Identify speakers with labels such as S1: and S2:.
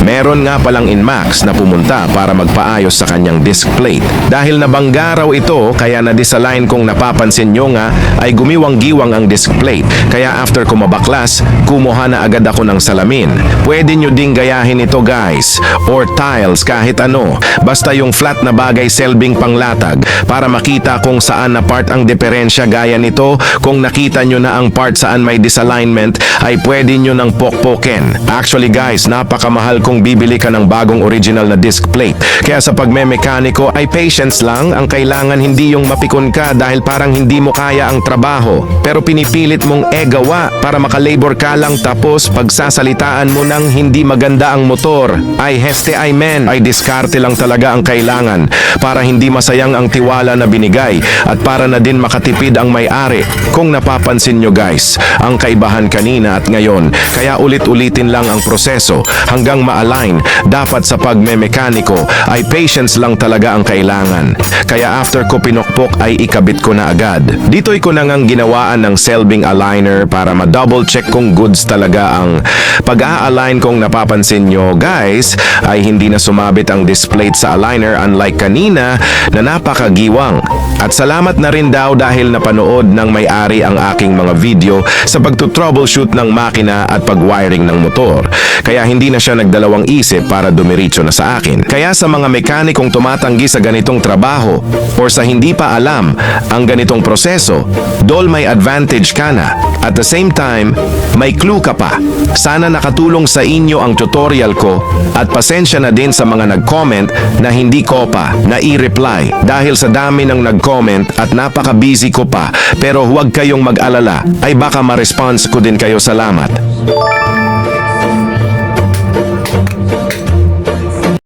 S1: Meron nga palang Inmax na pumunta para magpaayos sa kanyang disc plate. Dahil nabangga raw ito, kaya na-disalign kung napapansin nyo nga ay gumiwang-giwang ang disc plate. Kaya after ko mabaklas, kumuha na agad ako ng salamin. Pwede nyo ding gayahin ito guys, or tiles kahit ano. Basta yung flat na bagay selbing panglatag para makita kung saan na part ang diferensya gaya nito. Kung nakita nyo na ang part saan may disalignment ay pwede nyo ng pokpoken. Actually guys, napakamahal kung bibili ka ng bagong original na disc plate. Kaya sa pagmemekaniko ay patience lang ang kailangan, hindi yung mapikon ka dahil parang hindi mo kaya ang trabaho. Pero pinipilit mong gawa para makalabor ka lang, tapos pagsasalitaan mo ng hindi maganda ang motor. Ay heste ay men, ay diskarte lang talaga ang kailangan para hindi masayang ang tiwala na binigay at para na din makatipid ang may-ari. Kung napapansin nyo guys, ang kaibahan kanina at ngayon, kaya ulit-ulitin lang ang proseso hanggang ma-align. Dapat sa pagmemekaniko ay patience lang talaga ang kailangan. Kaya after ko pinokpok ay ikabit ko na agad. Dito'y ko na ngang ginawaan ng selbing aligner para ma-double check kung goods talaga ang pag-a-align. Kung napapansin nyo guys, ay hindi na sumabit ang display sa aligner unlike kanina na napakagiwang. At salamat na rin daw dahil napanood ng may-ari ang aking mga video sa pagtutroubleshoot ng makina at pag-wiring ng motor. Kaya hindi na siya nagdalawang isip para dumiritso na sa akin. Kaya sa mga mekanikong tumatanggi sa ganitong trabaho or sa hindi pa alam ang ganitong proseso, dol may advantage ka na. At the same time, may clue ka pa. Sana nakatulong sa inyo ang tutorial ko at pasensya na din sa mga nag-comment na hindi ko pa na i-reply dahil sa dami ng nag-comment at napaka-busy ko pa. Pero huwag kayong mag-alala, ay baka ma-response ko din kayo. Salamat.